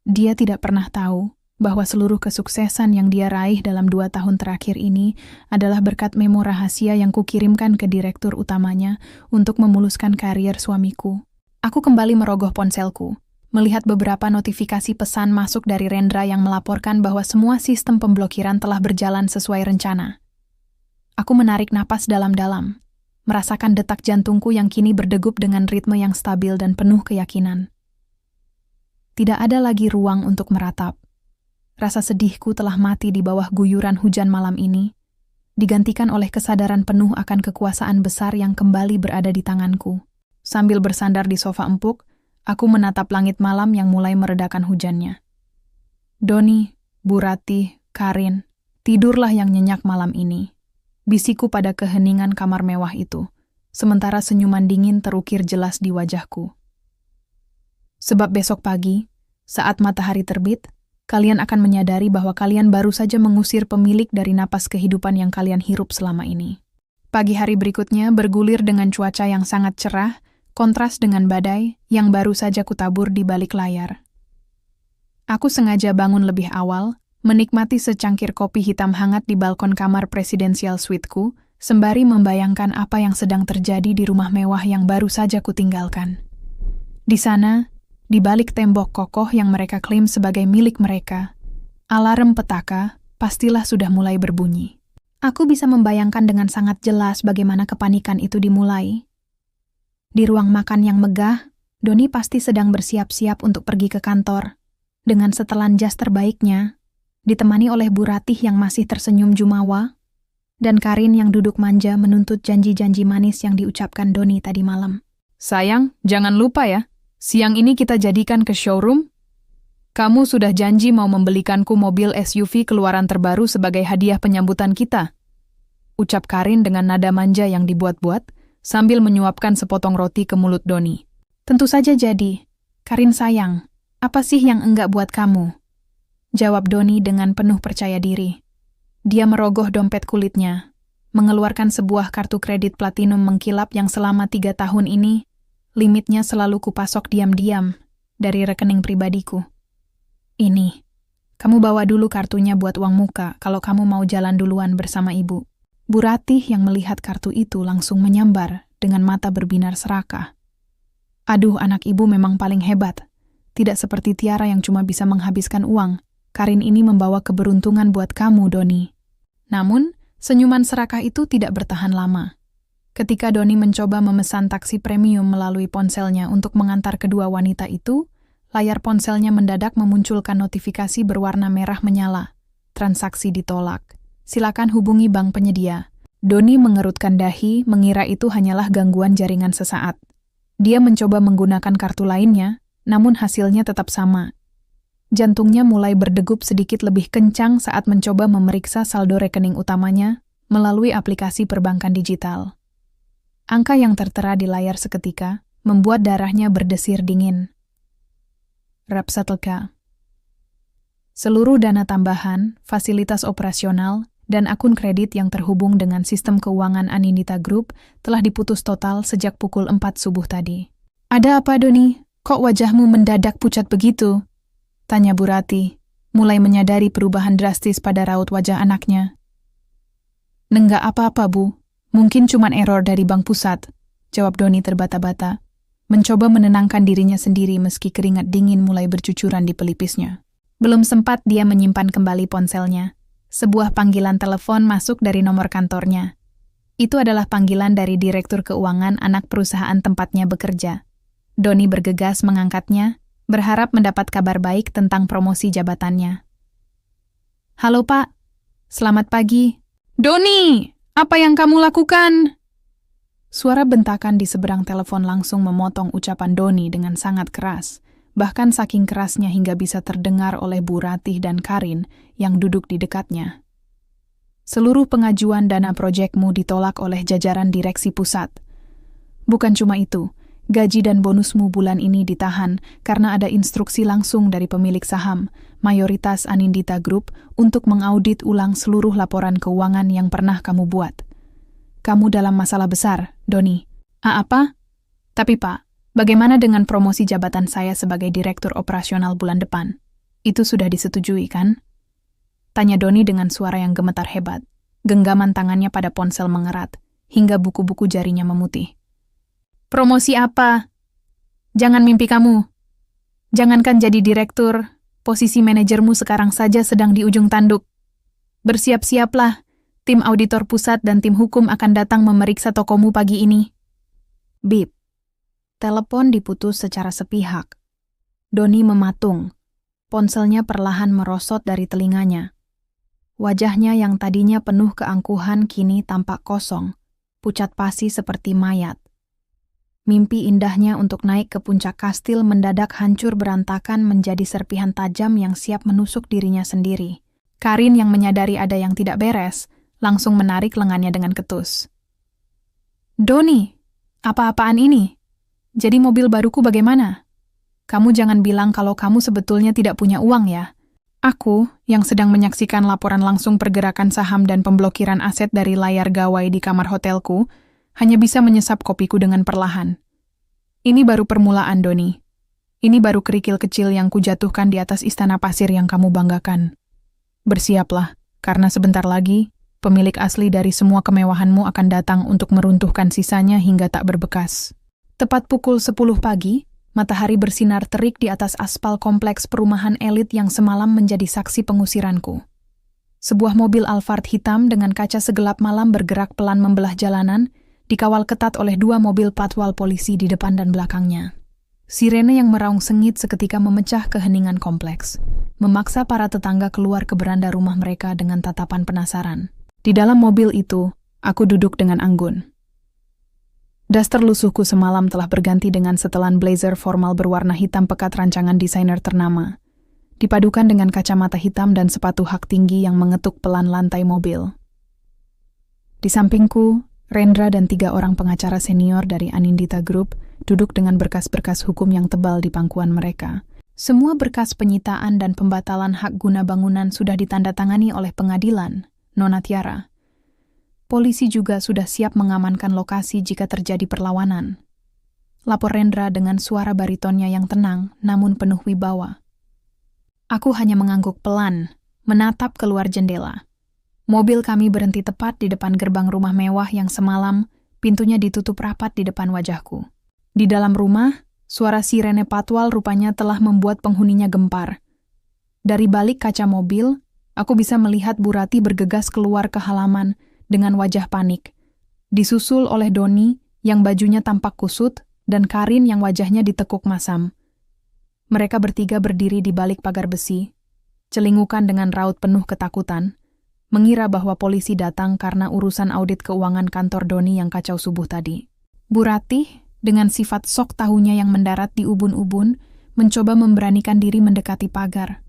Dia tidak pernah tahu bahwa seluruh kesuksesan yang dia raih dalam 2 tahun terakhir ini adalah berkat memo rahasia yang kukirimkan ke direktur utamanya untuk memuluskan karier suamiku. Aku kembali merogoh ponselku, melihat beberapa notifikasi pesan masuk dari Rendra yang melaporkan bahwa semua sistem pemblokiran telah berjalan sesuai rencana. Aku menarik napas dalam-dalam, merasakan detak jantungku yang kini berdegup dengan ritme yang stabil dan penuh keyakinan. Tidak ada lagi ruang untuk meratap. Rasa sedihku telah mati di bawah guyuran hujan malam ini, digantikan oleh kesadaran penuh akan kekuasaan besar yang kembali berada di tanganku. Sambil bersandar di sofa empuk, aku menatap langit malam yang mulai meredakan hujannya. Doni, Bu Ratih, Karin, tidurlah yang nyenyak malam ini. Bisiku pada keheningan kamar mewah itu, sementara senyuman dingin terukir jelas di wajahku. Sebab besok pagi, saat matahari terbit, kalian akan menyadari bahwa kalian baru saja mengusir pemilik dari napas kehidupan yang kalian hirup selama ini. Pagi hari berikutnya bergulir dengan cuaca yang sangat cerah, kontras dengan badai yang baru saja kutabur di balik layar. Aku sengaja bangun lebih awal, menikmati secangkir kopi hitam hangat di balkon kamar presidensial suiteku, sembari membayangkan apa yang sedang terjadi di rumah mewah yang baru saja kutinggalkan. Di sana, di balik tembok kokoh yang mereka klaim sebagai milik mereka, alarm petaka pastilah sudah mulai berbunyi. Aku bisa membayangkan dengan sangat jelas bagaimana kepanikan itu dimulai. Di ruang makan yang megah, Doni pasti sedang bersiap-siap untuk pergi ke kantor, dengan setelan jas terbaiknya, ditemani oleh Bu Ratih yang masih tersenyum jumawa, dan Karin yang duduk manja menuntut janji-janji manis yang diucapkan Doni tadi malam. Sayang, jangan lupa ya, siang ini kita jadikan ke showroom. Kamu sudah janji mau membelikanku mobil SUV keluaran terbaru sebagai hadiah penyambutan kita. Ucap Karin dengan nada manja yang dibuat-buat, sambil menyuapkan sepotong roti ke mulut Doni. Tentu saja jadi. Karin sayang, apa sih yang enggak buat kamu? Jawab Doni dengan penuh percaya diri. Dia merogoh dompet kulitnya, mengeluarkan sebuah kartu kredit platinum mengkilap yang selama 3 tahun ini, limitnya selalu kupasok diam-diam dari rekening pribadiku. Ini, kamu bawa dulu kartunya buat uang muka kalau kamu mau jalan duluan bersama ibu. Bu Ratih yang melihat kartu itu langsung menyambar dengan mata berbinar serakah. Aduh, anak ibu memang paling hebat. Tidak seperti Tiara yang cuma bisa menghabiskan uang. Karin ini membawa keberuntungan buat kamu, Doni. Namun, senyuman serakah itu tidak bertahan lama. Ketika Doni mencoba memesan taksi premium melalui ponselnya untuk mengantar kedua wanita itu, layar ponselnya mendadak memunculkan notifikasi berwarna merah menyala. Transaksi ditolak. Silakan hubungi bank penyedia. Doni mengerutkan dahi, mengira itu hanyalah gangguan jaringan sesaat. Dia mencoba menggunakan kartu lainnya, namun hasilnya tetap sama. Jantungnya mulai berdegup sedikit lebih kencang saat mencoba memeriksa saldo rekening utamanya melalui aplikasi perbankan digital. Angka yang tertera di layar seketika membuat darahnya berdesir dingin. Rapsatelka. Seluruh dana tambahan, fasilitas operasional, dan akun kredit yang terhubung dengan sistem keuangan Anindita Group telah diputus total sejak pukul 4 subuh tadi. Ada apa, Doni? Kok wajahmu mendadak pucat begitu? Tanya Bu Ratih, mulai menyadari perubahan drastis pada raut wajah anaknya. Nenggak apa-apa, Bu. Mungkin cuman error dari bank pusat, jawab Doni terbata-bata, mencoba menenangkan dirinya sendiri meski keringat dingin mulai bercucuran di pelipisnya. Belum sempat dia menyimpan kembali ponselnya. Sebuah panggilan telepon masuk dari nomor kantornya. Itu adalah panggilan dari Direktur Keuangan anak perusahaan tempatnya bekerja. Doni bergegas mengangkatnya, berharap mendapat kabar baik tentang promosi jabatannya. Halo Pak, selamat pagi. Doni, apa yang kamu lakukan? Suara bentakan di seberang telepon langsung memotong ucapan Doni dengan sangat keras. Bahkan saking kerasnya hingga bisa terdengar oleh Bu Ratih dan Karin yang duduk di dekatnya. Seluruh pengajuan dana proyekmu ditolak oleh jajaran direksi pusat. Bukan cuma itu, gaji dan bonusmu bulan ini ditahan karena ada instruksi langsung dari pemilik saham, mayoritas Anindita Group, untuk mengaudit ulang seluruh laporan keuangan yang pernah kamu buat. Kamu dalam masalah besar, Doni. Apa? Tapi Pak, bagaimana dengan promosi jabatan saya sebagai direktur operasional bulan depan? Itu sudah disetujui, kan? Tanya Doni dengan suara yang gemetar hebat. Genggaman tangannya pada ponsel mengerat, hingga buku-buku jarinya memutih. Promosi apa? Jangan mimpi kamu. Jangankan jadi direktur, posisi manajermu sekarang saja sedang di ujung tanduk. Bersiap-siaplah, tim auditor pusat dan tim hukum akan datang memeriksa tokomu pagi ini. Bip. Telepon diputus secara sepihak. Doni mematung. Ponselnya perlahan merosot dari telinganya. Wajahnya yang tadinya penuh keangkuhan kini tampak kosong, pucat pasi seperti mayat. Mimpi indahnya untuk naik ke puncak kastil mendadak hancur berantakan menjadi serpihan tajam yang siap menusuk dirinya sendiri. Karin yang menyadari ada yang tidak beres, langsung menarik lengannya dengan ketus. Doni, apa-apaan ini? Jadi mobil baruku bagaimana? Kamu jangan bilang kalau kamu sebetulnya tidak punya uang ya. Aku, yang sedang menyaksikan laporan langsung pergerakan saham dan pemblokiran aset dari layar gawai di kamar hotelku, hanya bisa menyesap kopiku dengan perlahan. Ini baru permulaan, Doni. Ini baru kerikil kecil yang kujatuhkan di atas istana pasir yang kamu banggakan. Bersiaplah, karena sebentar lagi, pemilik asli dari semua kemewahanmu akan datang untuk meruntuhkan sisanya hingga tak berbekas. Tepat pukul 10 pagi, matahari bersinar terik di atas aspal kompleks perumahan elit yang semalam menjadi saksi pengusiranku. Sebuah mobil Alphard hitam dengan kaca segelap malam bergerak pelan membelah jalanan, dikawal ketat oleh 2 mobil patwal polisi di depan dan belakangnya. Sirene yang meraung sengit seketika memecah keheningan kompleks, memaksa para tetangga keluar ke beranda rumah mereka dengan tatapan penasaran. Di dalam mobil itu, aku duduk dengan anggun. Daster lusuhku semalam telah berganti dengan setelan blazer formal berwarna hitam pekat rancangan desainer ternama, dipadukan dengan kacamata hitam dan sepatu hak tinggi yang mengetuk pelan lantai mobil. Di sampingku, Rendra dan 3 orang pengacara senior dari Anindita Group duduk dengan berkas-berkas hukum yang tebal di pangkuan mereka. Semua berkas penyitaan dan pembatalan hak guna bangunan sudah ditandatangani oleh pengadilan, Nona Tiara. Polisi juga sudah siap mengamankan lokasi jika terjadi perlawanan. Lapor Rendra dengan suara baritonnya yang tenang namun penuh wibawa. Aku hanya mengangguk pelan, menatap keluar jendela. Mobil kami berhenti tepat di depan gerbang rumah mewah yang semalam pintunya ditutup rapat di depan wajahku. Di dalam rumah, suara sirene patwal rupanya telah membuat penghuninya gempar. Dari balik kaca mobil, aku bisa melihat Bu Rati bergegas keluar ke halaman dengan wajah panik, disusul oleh Doni yang bajunya tampak kusut dan Karin yang wajahnya ditekuk masam. Mereka bertiga berdiri di balik pagar besi, celingukan dengan raut penuh ketakutan, mengira bahwa polisi datang karena urusan audit keuangan kantor Doni yang kacau subuh tadi. Bu Rati, dengan sifat sok tahunya yang mendarat di ubun-ubun, mencoba memberanikan diri mendekati pagar.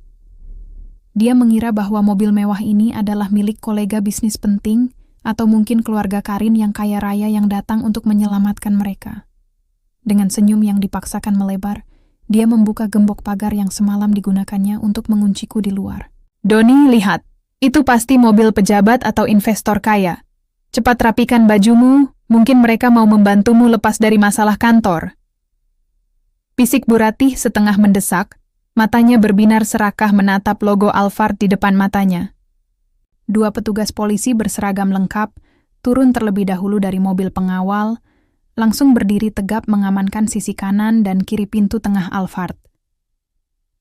Dia mengira bahwa mobil mewah ini adalah milik kolega bisnis penting atau mungkin keluarga Karin yang kaya raya yang datang untuk menyelamatkan mereka. Dengan senyum yang dipaksakan melebar, dia membuka gembok pagar yang semalam digunakannya untuk mengunciku di luar. Doni, lihat. Itu pasti mobil pejabat atau investor kaya. Cepat rapikan bajumu, mungkin mereka mau membantumu lepas dari masalah kantor. Bisik Bu Rati setengah mendesak, matanya berbinar serakah menatap logo Alphard di depan matanya. 2 petugas polisi berseragam lengkap, turun terlebih dahulu dari mobil pengawal, langsung berdiri tegap mengamankan sisi kanan dan kiri pintu tengah Alphard.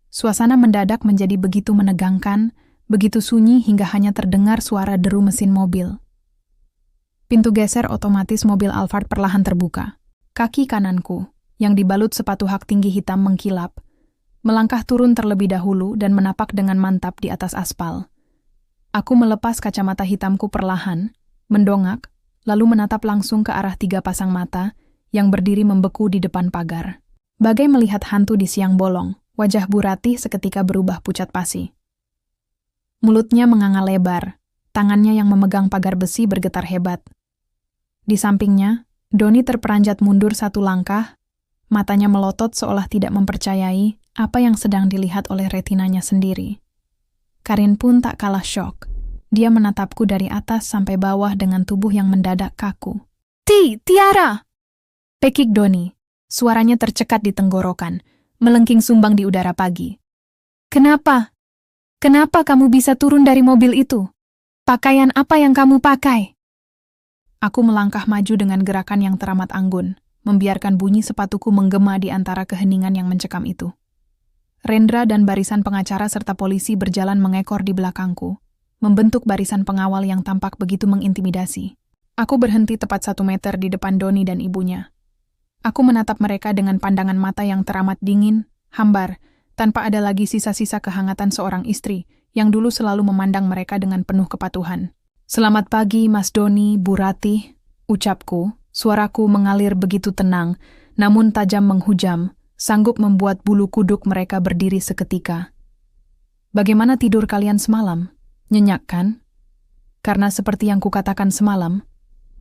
Suasana mendadak menjadi begitu menegangkan, begitu sunyi hingga hanya terdengar suara deru mesin mobil. Pintu geser otomatis mobil Alphard perlahan terbuka. Kaki kananku, yang dibalut sepatu hak tinggi hitam mengkilap, melangkah turun terlebih dahulu dan menapak dengan mantap di atas aspal. Aku melepas kacamata hitamku perlahan, mendongak, lalu menatap langsung ke arah 3 pasang mata yang berdiri membeku di depan pagar. Bagai melihat hantu di siang bolong, wajah Bu Rati seketika berubah pucat pasi. Mulutnya menganga lebar, tangannya yang memegang pagar besi bergetar hebat. Di sampingnya, Doni terperanjat mundur 1 langkah, matanya melotot seolah tidak mempercayai apa yang sedang dilihat oleh retinanya sendiri. Karin pun tak kalah syok. Dia menatapku dari atas sampai bawah dengan tubuh yang mendadak kaku. Tiara! Pekik Doni. Suaranya tercekat di tenggorokan, melengking sumbang di udara pagi. Kenapa? Kenapa kamu bisa turun dari mobil itu? Pakaian apa yang kamu pakai? Aku melangkah maju dengan gerakan yang teramat anggun, membiarkan bunyi sepatuku menggema di antara keheningan yang mencekam itu. Rendra dan barisan pengacara serta polisi berjalan mengekor di belakangku, membentuk barisan pengawal yang tampak begitu mengintimidasi. Aku berhenti tepat 1 meter di depan Doni dan ibunya. Aku menatap mereka dengan pandangan mata yang teramat dingin, hambar, tanpa ada lagi sisa-sisa kehangatan seorang istri yang dulu selalu memandang mereka dengan penuh kepatuhan. Selamat pagi, Mas Doni, Bu Rati, ucapku, suaraku mengalir begitu tenang, namun tajam menghujam, sanggup membuat bulu kuduk mereka berdiri seketika. Bagaimana tidur kalian semalam? Nyenyak kan? Karena seperti yang kukatakan semalam,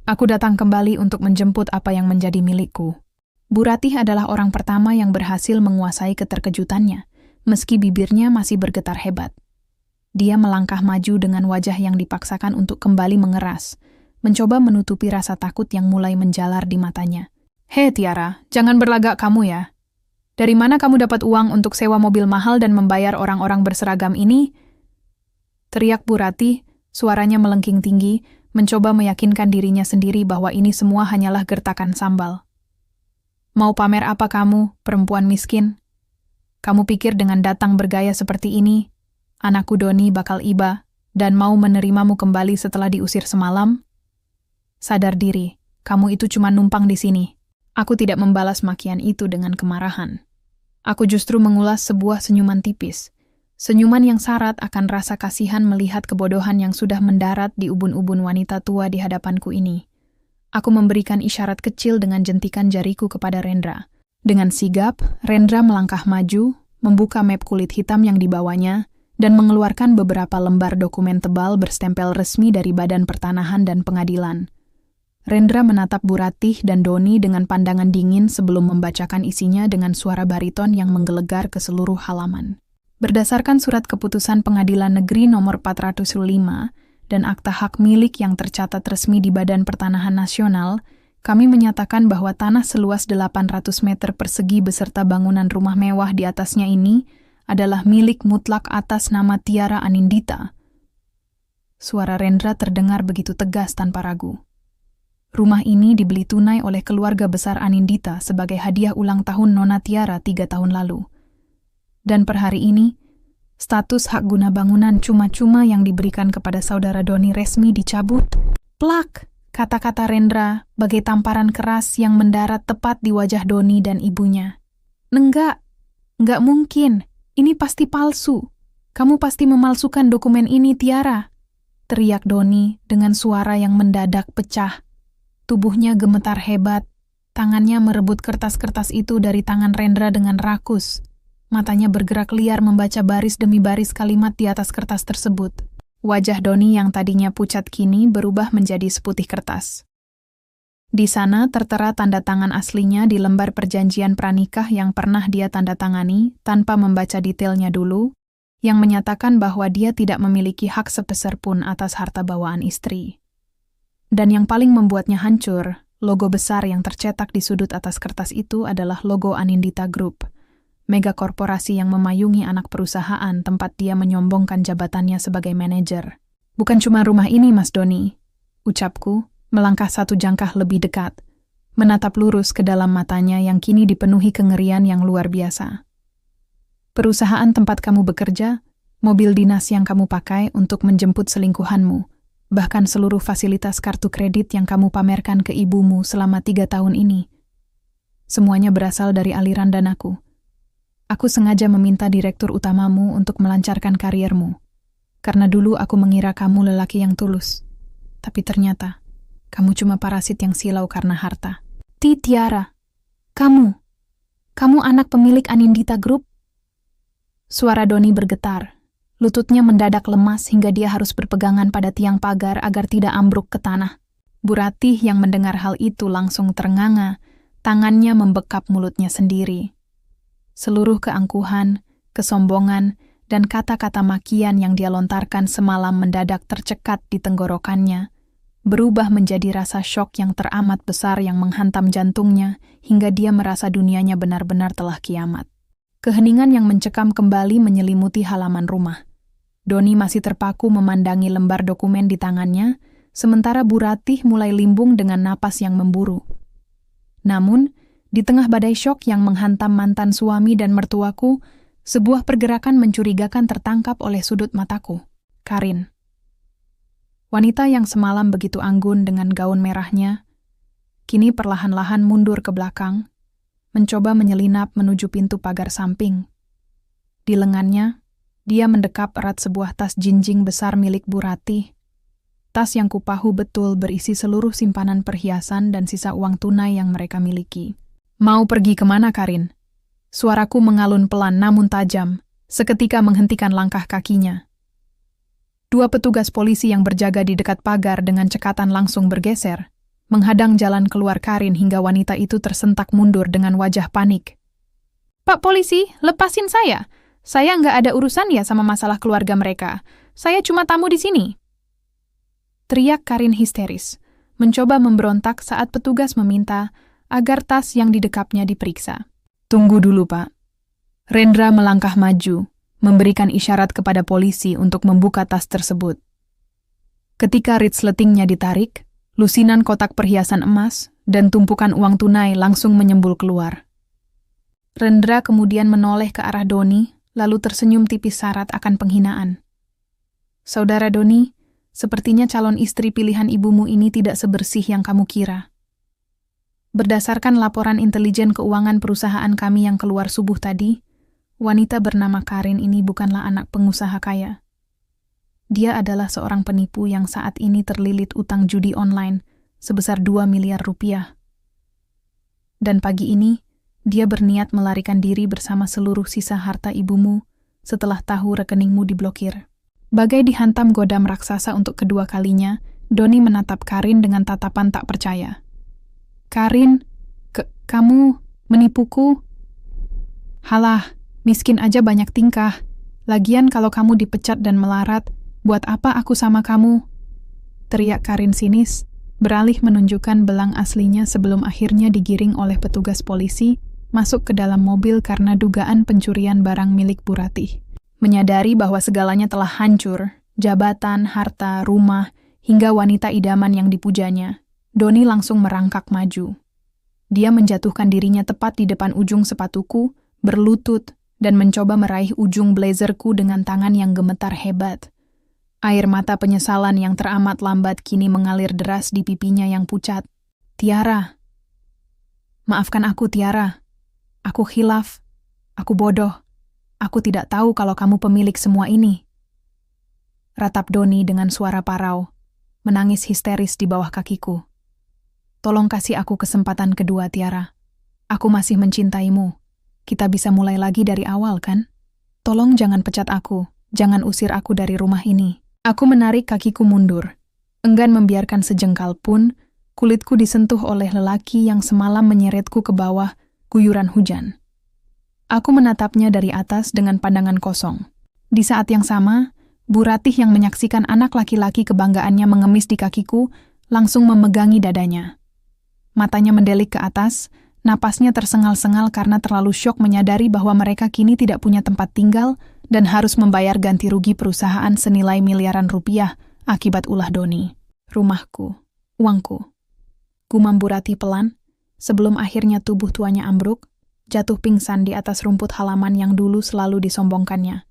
aku datang kembali untuk menjemput apa yang menjadi milikku. Bu Ratih adalah orang pertama yang berhasil menguasai keterkejutannya, meski bibirnya masih bergetar hebat. Dia melangkah maju dengan wajah yang dipaksakan untuk kembali mengeras, mencoba menutupi rasa takut yang mulai menjalar di matanya. Hei Tiara, jangan berlagak kamu ya. Dari mana kamu dapat uang untuk sewa mobil mahal dan membayar orang-orang berseragam ini? Teriak Bu Rati, suaranya melengking tinggi, mencoba meyakinkan dirinya sendiri bahwa ini semua hanyalah gertakan sambal. Mau pamer apa kamu, perempuan miskin? Kamu pikir dengan datang bergaya seperti ini, anakku Doni bakal iba dan mau menerimamu kembali setelah diusir semalam? Sadar diri, kamu itu cuma numpang di sini. Aku tidak membalas makian itu dengan kemarahan. Aku justru mengulas sebuah senyuman tipis. Senyuman yang syarat akan rasa kasihan melihat kebodohan yang sudah mendarat di ubun-ubun wanita tua di hadapanku ini. Aku memberikan isyarat kecil dengan jentikan jariku kepada Rendra. Dengan sigap, Rendra melangkah maju, membuka map kulit hitam yang dibawanya, dan mengeluarkan beberapa lembar dokumen tebal berstempel resmi dari Badan Pertanahan dan Pengadilan. Rendra menatap Bu Ratih dan Doni dengan pandangan dingin sebelum membacakan isinya dengan suara bariton yang menggelegar ke seluruh halaman. Berdasarkan surat keputusan Pengadilan Negeri nomor 405 dan akta hak milik yang tercatat resmi di Badan Pertanahan Nasional, kami menyatakan bahwa tanah seluas 800 meter persegi beserta bangunan rumah mewah di atasnya ini adalah milik mutlak atas nama Tiara Anindita. Suara Rendra terdengar begitu tegas tanpa ragu. Rumah ini dibeli tunai oleh keluarga besar Anindita sebagai hadiah ulang tahun Nona Tiara 3 tahun lalu. Dan per hari ini, status hak guna bangunan cuma-cuma yang diberikan kepada saudara Doni resmi dicabut. Plak! Kata-kata Rendra bagai tamparan keras yang mendarat tepat di wajah Doni dan ibunya. Enggak mungkin. Ini pasti palsu. Kamu pasti memalsukan dokumen ini, Tiara. Teriak Doni dengan suara yang mendadak pecah. Tubuhnya gemetar hebat. Tangannya merebut kertas-kertas itu dari tangan Rendra dengan rakus. Matanya bergerak liar membaca baris demi baris kalimat di atas kertas tersebut. Wajah Doni yang tadinya pucat kini berubah menjadi seputih kertas. Di sana tertera tanda tangan aslinya di lembar perjanjian pranikah yang pernah dia tanda tangani tanpa membaca detailnya dulu, yang menyatakan bahwa dia tidak memiliki hak sepeser pun atas harta bawaan istri. Dan yang paling membuatnya hancur, logo besar yang tercetak di sudut atas kertas itu adalah logo Anindita Group, mega korporasi yang memayungi anak perusahaan tempat dia menyombongkan jabatannya sebagai manajer. Bukan cuma rumah ini, Mas Doni, ucapku, melangkah satu jangkah lebih dekat, menatap lurus ke dalam matanya yang kini dipenuhi kengerian yang luar biasa. Perusahaan tempat kamu bekerja, mobil dinas yang kamu pakai untuk menjemput selingkuhanmu, bahkan seluruh fasilitas kartu kredit yang kamu pamerkan ke ibumu selama 3 tahun ini. Semuanya berasal dari aliran danaku. Aku sengaja meminta direktur utamamu untuk melancarkan kariermu, karena dulu aku mengira kamu lelaki yang tulus. Tapi ternyata, kamu cuma parasit yang silau karena harta. Tiara, kamu anak pemilik Anindita Group? Suara Doni bergetar. Lututnya mendadak lemas hingga dia harus berpegangan pada tiang pagar agar tidak ambruk ke tanah. Bu Ratih yang mendengar hal itu langsung ternganga, tangannya membekap mulutnya sendiri. Seluruh keangkuhan, kesombongan, dan kata-kata makian yang dia lontarkan semalam mendadak tercekat di tenggorokannya, berubah menjadi rasa syok yang teramat besar yang menghantam jantungnya hingga dia merasa dunianya benar-benar telah kiamat. Keheningan yang mencekam kembali menyelimuti halaman rumah. Doni masih terpaku memandangi lembar dokumen di tangannya, sementara Bu Ratih mulai limbung dengan napas yang memburu. Namun, di tengah badai syok yang menghantam mantan suami dan mertuaku, sebuah pergerakan mencurigakan tertangkap oleh sudut mataku. Karin. Wanita yang semalam begitu anggun dengan gaun merahnya, kini perlahan-lahan mundur ke belakang, mencoba menyelinap menuju pintu pagar samping. Di lengannya, dia mendekap erat sebuah tas jinjing besar milik Bu Ratih. Tas yang kupahu betul berisi seluruh simpanan perhiasan dan sisa uang tunai yang mereka miliki. Mau pergi kemana, Karin? Suaraku mengalun pelan namun tajam, seketika menghentikan langkah kakinya. 2 petugas polisi yang berjaga di dekat pagar dengan cekatan langsung bergeser, menghadang jalan keluar Karin hingga wanita itu tersentak mundur dengan wajah panik. Pak polisi, lepasin saya. Saya nggak ada urusan ya sama masalah keluarga mereka. Saya cuma tamu di sini. Teriak Karin histeris, mencoba memberontak saat petugas meminta agar tas yang didekapnya diperiksa. Tunggu dulu, Pak. Rendra melangkah maju, memberikan isyarat kepada polisi untuk membuka tas tersebut. Ketika resletingnya ditarik, lusinan kotak perhiasan emas dan tumpukan uang tunai langsung menyembul keluar. Rendra kemudian menoleh ke arah Doni, lalu tersenyum tipis syarat akan penghinaan. Saudara Doni, sepertinya calon istri pilihan ibumu ini tidak sebersih yang kamu kira. Berdasarkan laporan intelijen keuangan perusahaan kami yang keluar subuh tadi, wanita bernama Karin ini bukanlah anak pengusaha kaya. Dia adalah seorang penipu yang saat ini terlilit utang judi online sebesar 2 miliar rupiah. Dan pagi ini, dia berniat melarikan diri bersama seluruh sisa harta ibumu setelah tahu rekeningmu diblokir. Bagai dihantam godam raksasa untuk kedua kalinya, Doni menatap Karin dengan tatapan tak percaya. Karin, kamu menipuku? Halah, miskin aja banyak tingkah. Lagian kalau kamu dipecat dan melarat, buat apa aku sama kamu? Teriak Karin sinis, beralih menunjukkan belang aslinya sebelum akhirnya digiring oleh petugas polisi masuk ke dalam mobil karena dugaan pencurian barang milik Bu Ratih. Menyadari bahwa segalanya telah hancur, jabatan, harta, rumah, hingga wanita idaman yang dipujanya, Doni langsung merangkak maju. Dia menjatuhkan dirinya tepat di depan ujung sepatuku, berlutut, dan mencoba meraih ujung blazerku dengan tangan yang gemetar hebat. Air mata penyesalan yang teramat lambat kini mengalir deras di pipinya yang pucat. Tiara. Maafkan aku, Tiara. Aku khilaf. Aku bodoh. Aku tidak tahu kalau kamu pemilik semua ini. Ratap Doni dengan suara parau, menangis histeris di bawah kakiku. Tolong kasih aku kesempatan kedua, Tiara. Aku masih mencintaimu. Kita bisa mulai lagi dari awal, kan? Tolong jangan pecat aku. Jangan usir aku dari rumah ini. Aku menarik kakiku mundur. Enggan membiarkan sejengkal pun, kulitku disentuh oleh lelaki yang semalam menyeretku ke bawah guyuran hujan. Aku menatapnya dari atas dengan pandangan kosong. Di saat yang sama, Bu Ratih yang menyaksikan anak laki-laki kebanggaannya mengemis di kakiku, langsung memegangi dadanya. Matanya mendelik ke atas, napasnya tersengal-sengal karena terlalu syok menyadari bahwa mereka kini tidak punya tempat tinggal dan harus membayar ganti rugi perusahaan senilai miliaran rupiah akibat ulah Doni. Rumahku, uangku. Gumam Bu Ratih pelan, sebelum akhirnya tubuh tuanya ambruk, jatuh pingsan di atas rumput halaman yang dulu selalu disombongkannya.